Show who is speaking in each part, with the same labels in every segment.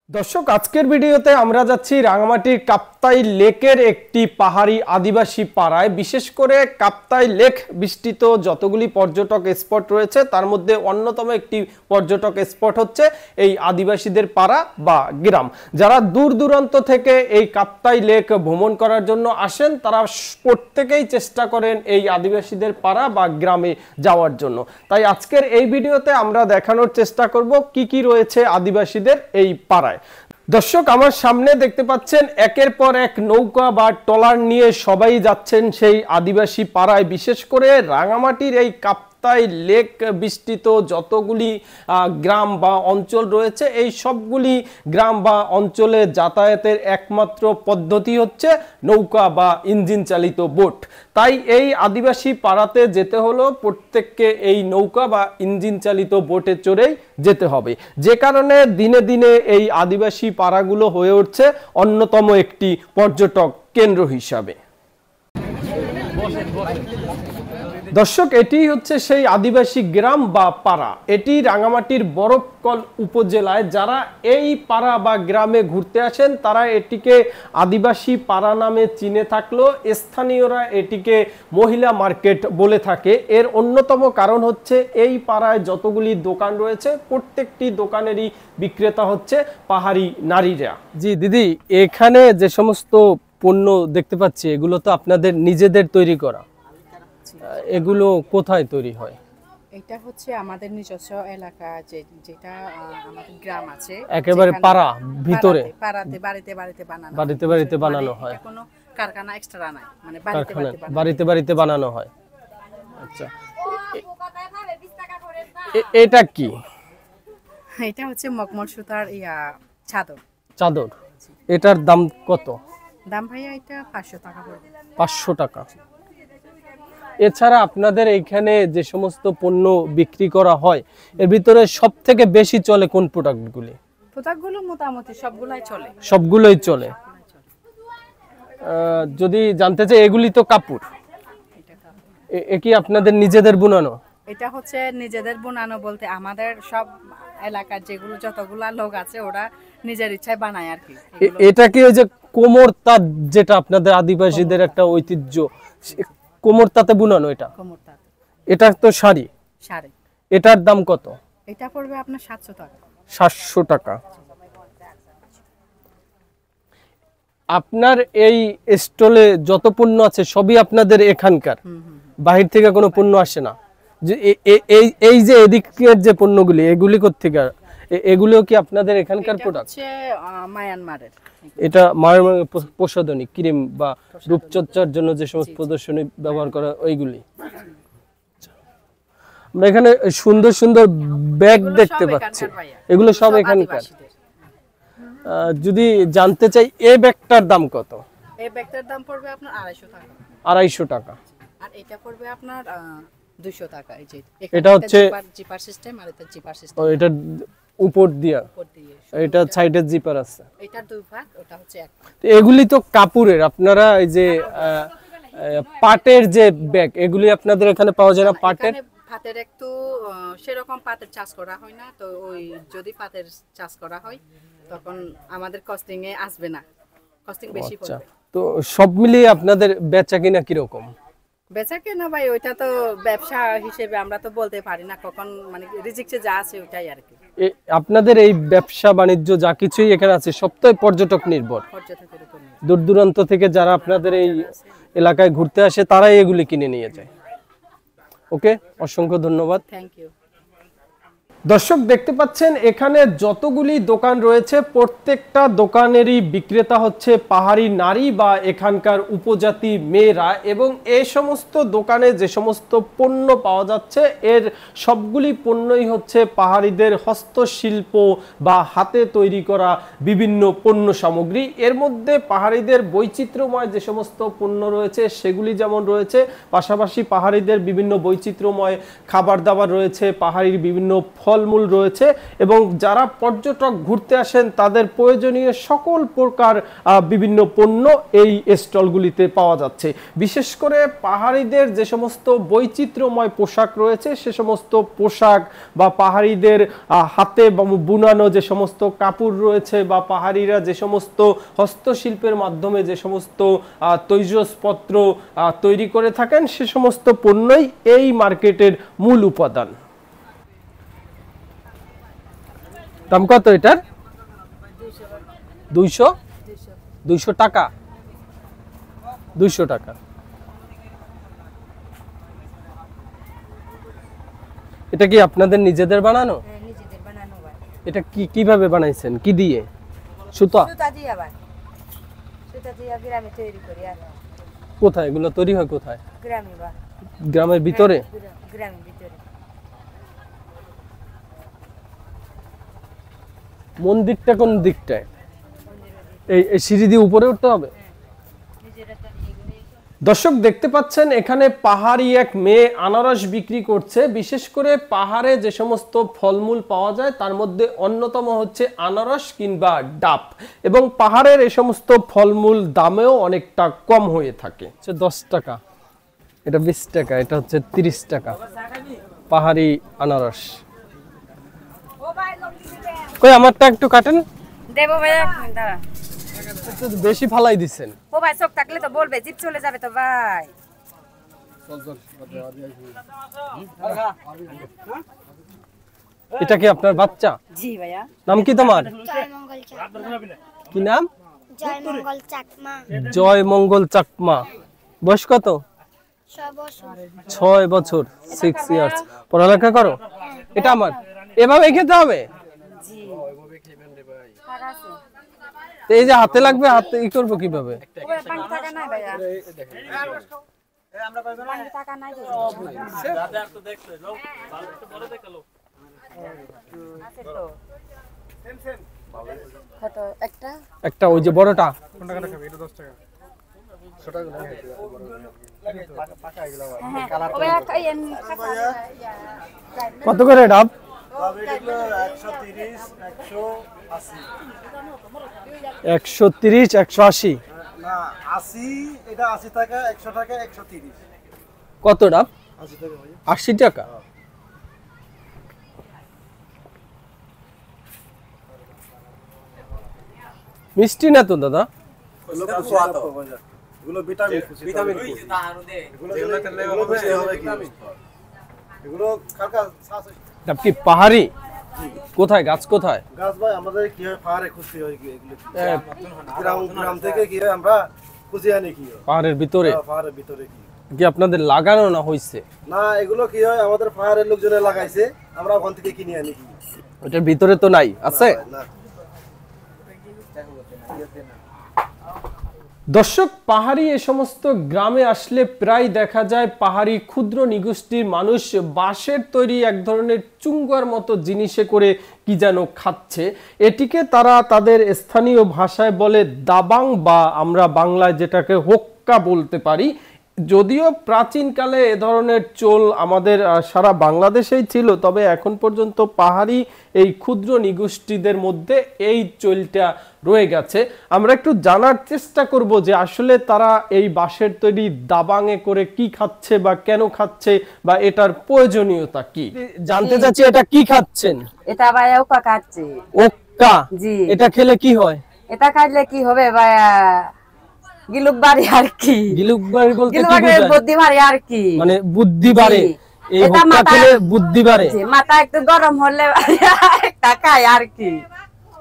Speaker 1: দর্শক আজকের ভিডিওতে আমরা যাচ্ছি রাঙামাটির কাপ্তাই লেকের একটি পাহাড়ি আদিবাসী পাড়ায়। বিশেষ করে কাপ্তাই লেক বিস্তৃত যতগুলি পর্যটক স্পট রয়েছে তার মধ্যে অন্যতম একটি পর্যটক স্পট হচ্ছে এই আদিবাসীদের পাড়া বা গ্রাম। যারা দূর দূরান্ত থেকে এই কাপ্তাই লেক ভ্রমণ করার জন্য আসেন তারা প্রত্যেকেই চেষ্টা করেন এই আদিবাসীদের পাড়া বা গ্রামে যাওয়ার জন্য। তাই আজকের এই ভিডিওতে আমরা দেখানোর চেষ্টা করব কি কি রয়েছে আদিবাসীদের এই পাড়ায়। দর্শক আমার সামনে দেখতে পাচ্ছেন একের পর এক নৌকা বা ট্রলার নিয়ে সবাই যাচ্ছেন সেই আদিবাসী পাড়ায়। বিশেষ করে রাঙামাটির এই কাপ্তাই লেক বিস্তৃত যতগুলি গ্রাম বা অঞ্চল রয়েছে এই সবগুলি গ্রাম বা অঞ্চলে যাতায়াতের একমাত্র পদ্ধতি হচ্ছে নৌকা বা ইঞ্জিন চালিত বোট। তাই এই আদিবাসী পাড়াতে যেতে হলো প্রত্যেককে এই নৌকা বা ইঞ্জিন চালিত বোটে চড়েই যেতে হবে, যে কারণে দিনে দিনে এই আদিবাসী পাড়াগুলো হয়ে উঠছে অন্যতম একটি পর্যটক কেন্দ্র হিসাবে। দর্শক এটি হচ্ছে সেই আদিবাসী গ্রাম বা পাড়া। এটি রাঙামাটির বরফকল উপজেলায়। যারা এই পাড়া বা গ্রামে ঘুরতে আসেন তারা এটিকে আদিবাসী পাড়া নামে চিনে থাকলেও স্থানীয়রা এটিকে মহিলা মার্কেট বলে থাকে। এর অন্যতম কারণ হচ্ছে এই পাড়ায় যতগুলি দোকান রয়েছে প্রত্যেকটি দোকানেরই বিক্রেতা হচ্ছে পাহাড়ি নারীরা। জি দিদি, এখানে যে সমস্ত পণ্য দেখতে পাচ্ছি এগুলো তো আপনাদের নিজেদের তৈরি করা, এগুলো কোথায় তৈরি হয়?
Speaker 2: এটা হচ্ছে আমাদের নিজস্ব এলাকা, যেটা আমাদের গ্রাম আছে
Speaker 1: একেবারে পাড়া ভিতরে
Speaker 2: পাড়াতে বাড়িতে
Speaker 1: বাড়িতে বানানো হয়।
Speaker 2: কোনো কারখানা এক্সট্রা নাই, মানে
Speaker 1: বাড়িতে বাড়িতে বানানো হয়। আচ্ছা, এটা কি?
Speaker 2: এটা হচ্ছে মকমল সুতার চাদর।
Speaker 1: এটার দাম কত?
Speaker 2: দাম ভাইয়া এটা 500 টাকা পড়বে।
Speaker 1: 500 টাকা। এছাড়া আপনাদের এইখানে যে সমস্ত পণ্য বিক্রি করা হয় এর ভিতরে সব থেকে বেশি চলে কোন প্রোডাক্টগুলি?
Speaker 2: প্রোডাক্টগুলো মোটামুটি
Speaker 1: সবগুলোই চলে। যদি জানতে চাই, এগুলি তো কাপড়, এ কি আপনাদের নিজেদের বুনানো?
Speaker 2: এটা হচ্ছে নিজেদের বুনানো বলতে আমাদের সব এলাকার যতগুলা লোক আছে ওরা নিজের ইচ্ছায় বানায় আর কি।
Speaker 1: এটা কি ওই যে কোমর তাঁত, যেটা আপনাদের আদিবাসীদের একটা ঐতিহ্য, কোমর তাঁতে বুনানো? এটা তো শাড়ি। এটার দাম কত?
Speaker 2: এটা পড়বে আপনার 700 টাকা।
Speaker 1: 700 টাকা। আপনার এই স্টলে যত পণ্য আছে সবই আপনাদের এখানকার, বাহির থেকে কোনো পণ্য আসে না? যে এই যে এদিকের যে পণ্যগুলি এগুলি কোত্থেকে? এগুলিও কি আপনাদের এখানকার প্রোডাক্ট?
Speaker 2: মায়ানমারের।
Speaker 1: এটা মায়ানমারের প্রসাধনী ক্রিম বা রূপচর্চার জন্য যে সমস্ত প্রদর্শনী ব্যবহার করা ওইগুলি। আমরা এখানে সুন্দর সুন্দর ব্যাগ দেখতে পাচ্ছি, এগুলো সব এখানকার। যদি জানতে চাই এই ব্যাগটার দাম কত?
Speaker 2: এই ব্যাগটার দাম পড়বে আপনার 250 টাকা।
Speaker 1: 250 টাকা।
Speaker 2: আর এটা পড়বে আপনার 200 টাকা। এই যে
Speaker 1: এটা হচ্ছে
Speaker 2: জিপার সিস্টেম, আর এটা জিপার সিস্টেম।
Speaker 1: এটা উপর দিয়ে এটা সাইডের জিপার আছে।
Speaker 2: এটা দুই ভাগ, ওটা হচ্ছে এক ভাগ।
Speaker 1: এগুলি তো কাপড়ের। আপনারা এই যে পাটের যে ব্যাগ এগুলি আপনাদের এখানে পাওয়া যায় না?
Speaker 2: পাটের একটু সেরকম পাটের চাষ করা হয় না, তো ওই যদি পাটের চাষ করা হয় তখন আমাদের কস্টিং এ আসবে না, কস্টিং বেশি পড়বে।
Speaker 1: তো সব মিলিয়ে আপনাদের বেচা কিনা কি রকম?
Speaker 2: বেচা কেনা ভাই ওইটা তো ব্যবসা হিসেবে আমরা তো বলতে পারি না, কখন মানে রিজিকে যা আছে ওইটাই আর কি।
Speaker 1: আপনাদের এই ব্যবসা বাণিজ্য যা কিছুই এখানে আছে সব তো পর্যটক নির্ভর। দূর দূরান্ত থেকে যারা আপনাদের এই এলাকায় ঘুরতে আসে তারাই এগুলি কিনে নিয়ে যায়। ওকে, অসংখ্য ধন্যবাদ।
Speaker 2: Thank you.
Speaker 1: দর্শক দেখতে পাচ্ছেন এখানে যতগুলি দোকান রয়েছে প্রত্যেকটা দোকানেরই বিক্রেতা হচ্ছে পাহাড়ি নারী বা এখানকার উপজাতি মেয়েরা, এবং এই সমস্ত দোকানে যে সমস্ত পণ্য পাওয়া যাচ্ছে এর সবগুলি পণ্যই হচ্ছে পাহাড়িদের হস্তশিল্প বা হাতে তৈরি করা বিভিন্ন পণ্য সামগ্রী। এর মধ্যে পাহাড়িদের বৈচিত্র্যময় যে সমস্ত পণ্য রয়েছে সেগুলি যেমন রয়েছে, পাশাপাশি পাহাড়িদের বিভিন্ন বৈচিত্র্যময় খাবার দাবার রয়েছে, পাহাড়ির বিভিন্ন ফল ফলমূল রয়েছে এবং যারা পর্যটক ঘুরতে আসেন তাদের প্রয়োজনীয় সকল প্রকার বিভিন্ন পণ্য এই স্টলগুলিতে পাওয়া যাচ্ছে। বিশেষ করে পাহাড়িদের যে সমস্ত বৈচিত্র্যময় পোশাক রয়েছে সে সমস্ত পোশাক বা পাহাড়িদের হাতে বুনানো যে সমস্ত কাপড় রয়েছে বা পাহাড়িরা যে সমস্ত হস্তশিল্পের মাধ্যমে যে সমস্ত তৈজসপত্র তৈরি করে থাকেন সে সমস্ত পণ্যই এই মার্কেটের মূল উপাদান। দাম কত এটার? 200 টাকা। 200 টাকা। এটা কি আপনাদের নিজেদের বানানো?
Speaker 3: হ্যাঁ, নিজেদের বানানো ভাই।
Speaker 1: এটা কিভাবে বানাইছেন? কি দিয়ে? সুতা?
Speaker 3: সুতা দিয়ে ভাই। সুতা দিয়ে গ্রামে তৈরি করি আর।
Speaker 1: কোথায় এগুলো তৈরি হয় কোথায়?
Speaker 3: গ্রামে ভাই।
Speaker 1: গ্রামের ভিতরে?
Speaker 3: গ্রামের ভিতরে।
Speaker 1: মন্দিরটা কোন দিকটায়? এই সিঁড়ি দিয়ে উপরে উঠতে হবে? দর্শক দেখতে পাচ্ছেন এখানে পাহাড়ি এক মেয়ে আনারস বিক্রি করছে। বিশেষ করে পাহাড়ে যে সমস্ত ফলমূল পাওয়া যায় তার মধ্যে অন্যতম হচ্ছে আনারস কিংবা ডাব, এবং পাহাড়ের এই সমস্ত ফলমূল দামেও অনেকটা কম হয়ে থাকে। 10 টাকা, এটা 20 টাকা, এটা হচ্ছে 30 টাকা পাহাড়ি আনারস। কই আমারটা একটু কাটেন।
Speaker 3: দেব ভাই, দাঁড়া।
Speaker 1: একটু বেশি ফালাই দিছেন।
Speaker 3: ও ভাই চোখ থাকলে তো বলবে, জিপ চলে যাবে তো ভাই।
Speaker 1: এটা কি আপনার বাচ্চা?
Speaker 3: জি ভাইয়া।
Speaker 1: নাম কি তোমার?
Speaker 4: জয়মঙ্গল চাকমা।
Speaker 1: কি নাম?
Speaker 4: জয়মঙ্গল চাকমা।
Speaker 1: জয়মঙ্গল চাকমা। বয়স কত?
Speaker 4: 6 বছর।
Speaker 1: 6 বছর, 6 ইয়ার্স। পড়ালেখা করো? এটা আমার এভাবে খেতে হবে?
Speaker 3: জি।
Speaker 1: তো এই যে হাতে লাগবে, হাতে ই করবো কিভাবে?
Speaker 3: ও ভাই পানি টাকা নাই ভাইয়া। পানি টাকা নাই তো। আছে তো। কত একটা?
Speaker 1: একটা ওই যে বড়টা
Speaker 3: ও ভাইয়া
Speaker 1: কত করে ডাব? 130, 180।
Speaker 5: না 80, এটা 80 টাকা, 100 টাকা, 130।
Speaker 1: কত ডাব?
Speaker 5: 80 টাকা ভাই।
Speaker 1: 80 টাকা। মিষ্টি না তো দাদা?
Speaker 5: এগুলো ভিটামিন, ভিটামিন এগুলো কালকা
Speaker 1: ডাব কি পাহাড়ি? কোথায় গাছ কোথায়?
Speaker 5: গাছ ভাই আমাদের কি হয় পাহাড়ে খুঁজতে হয় কি এগুলো। গ্রাম থেকে কি হয় আমরা খুঁজে আনি কি হয়
Speaker 1: পাহাড়ের ভিতরে?
Speaker 5: পাহাড়ের ভিতরে
Speaker 1: কি আপনাদের লাগানো না হইছে?
Speaker 5: না এগুলো কি হয় আমাদের পাহাড়ের লোকজনে লাগাইছে, আমরা ওখান থেকে কিনে আনি কি।
Speaker 1: ওটার ভিতরে তো নাই, আছে?
Speaker 5: না।
Speaker 1: দর্শক পাহাড়ি এ সমস্ত গ্রামে আসলে প্রায় দেখা যায় পাহাড়ি ক্ষুদ্র নিগোষ্ঠীর মানুষ বাঁশের তৈরি এক ধরনের চুঙ্গার মতো জিনিসে করে কি যেন খাচ্ছে। এটিকে তারা তাদের স্থানীয় ভাষায় বলে দাবাং, বা আমরা বাংলায় যেটাকে হোক্কা বলতে পারি। যদিও প্রাচীনকালে এ ধরনের চোল আমাদের সারা বাংলাদেশেই ছিল, তবে এখন পর্যন্ত পাহাড়ি এই ক্ষুদ্র নিগোষ্ঠীদের মধ্যে এই চোলটা রয়ে গেছে। আমরা একটু জানার চেষ্টা করব যে আসলে তারা এই বাঁশের তৈরি দাবাঙে করে কি খাচ্ছে বা কেন খাচ্ছে বা এটার প্রয়োজনীয়তা কি জানতে চাচ্ছি। এটা কি খাচ্ছেন?
Speaker 3: এটা ভাইয়া ওকা খাচ্ছে।
Speaker 1: ওক্কা?
Speaker 3: জি।
Speaker 1: এটা খেলে কি হয়?
Speaker 3: এটা খাইলে কি হবে ভাইয়া? গিলুক বাড়ি আর কি।
Speaker 1: গিলুক বাড়ি বলতে কি
Speaker 3: গিলুক
Speaker 1: বোঝায়?
Speaker 3: বুদ্ধি বাড়ি আর কি।
Speaker 1: মানে বুদ্ধি বাড়ে। এই
Speaker 3: এটা
Speaker 1: হোক্কা
Speaker 3: মাথা-
Speaker 1: খেলে বুদ্ধি বাড়ে।
Speaker 3: জি, মাথা একটু গরম হলে একটা খাই আর কি।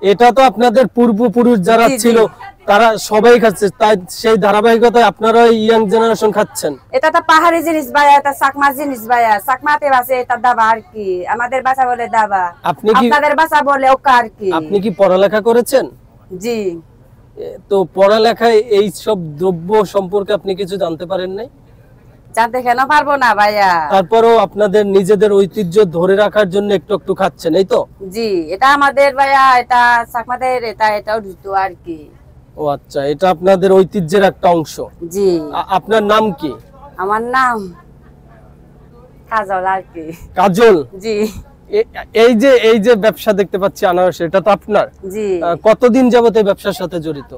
Speaker 1: এটা তো আপনাদের পূর্বপুরুষ যারা
Speaker 3: জি, জি।
Speaker 1: ছিল তারা সবাই খাচ্ছে, তাই সেই ধারাবাহিকতায় আপনারা ইয়াং জেনারেশন খাচ্ছেন।
Speaker 3: এটা তো পাহাড়ি জিনিস ভাইয়া, এটা চাকমা জিনিস ভাইয়া। চাকমাতে বাসে এটা দাবা আর কি। আমাদের ভাষা বলে দাবা,
Speaker 1: আপনি কি
Speaker 3: আপনাদের ভাষা বলে ওকা আর কি।
Speaker 1: আপনি কি পড়ালেখা করেছেন?
Speaker 3: জি।
Speaker 1: তো পড়ালেখায় এই সব দ্রব্য সম্পর্কে আপনি কিছু জানতে পারেন নাই?
Speaker 3: জানতে কেন পারবো না ভাইয়া।
Speaker 1: তারপরেও আপনাদের নিজেদের ঐতিহ্য ধরে রাখার জন্য একটু একটু খাচ্ছেন, এই তো?
Speaker 3: জি, এটা আমাদের ভাইয়া, এটা চাকমাদের, এটাও জুতো আর কি।
Speaker 1: ও আচ্ছা, এটা আপনাদের ঐতিহ্যের একটা অংশ।
Speaker 3: জি।
Speaker 1: আপনার নাম কি?
Speaker 3: আমার নাম কাজল আর কি।
Speaker 1: কাজল?
Speaker 3: জি।
Speaker 1: এই যে ব্যবসা দেখতে পাচ্ছি আনারস, এটা তো আপনার?
Speaker 3: জি।
Speaker 1: কতদিন যাবত এই ব্যবসার সাথে জড়িত?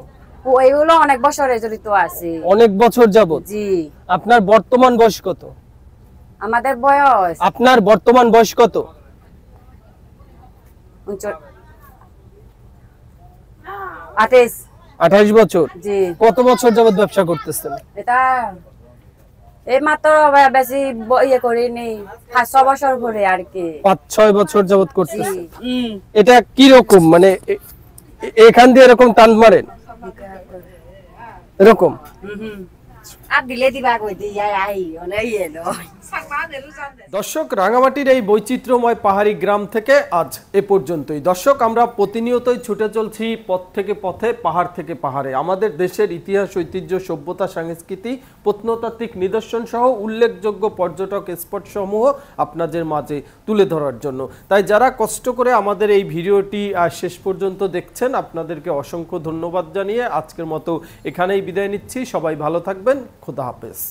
Speaker 3: ওইগুলো অনেক বছরে জড়িত আছে।
Speaker 1: অনেক বছর যাবত?
Speaker 3: জি।
Speaker 1: আপনার বর্তমান বয়স কত?
Speaker 3: আমাদের বয়স,
Speaker 1: আপনার বর্তমান বয়স কত? 28 বছর।
Speaker 3: জি।
Speaker 1: কত বছর যাবত ব্যবসা করতেছেন?
Speaker 3: এটা এই মাত্র বেশি ইয়ে করিনি, 5-6 বছর ধরে আর কি।
Speaker 1: 5-6 বছর যাবত করতেছেন।
Speaker 3: জি।
Speaker 1: এটা কি রকম, মানে এখান দিয়ে এরকম টান মারেন এরকম?
Speaker 3: আর দিলে দিবা কই দিয়া আই অনেক এলো।
Speaker 1: দর্শক, রাঙামাটির এই বৈচিত্র্যময় পাহাড়ি গ্রাম থেকে আজ এ পর্যন্তই। দর্শক, আমরা প্রতিনিয়তই ছুটে চলছি পথ থেকে পথে, পাহাড় থেকে পাহাড়ে, আমাদের দেশের ইতিহাস, ঐতিহ্য, সভ্যতা, সংস্কৃতি, প্রত্নতাত্ত্বিক নিদর্শন সহ উল্লেখযোগ্য পর্যটক স্পট সমূহ আপনাদের মাঝে তুলে ধরার জন্য। তাই যারা কষ্ট করে আমাদের এই ভিডিওটি শেষ পর্যন্ত দেখছেন, আপনাদেরকে অসংখ্য ধন্যবাদ জানিয়ে আজকের মতো এখানেই বিদায় নিচ্ছি। সবাই ভালো থাকবেন। খোদা হাফেজ।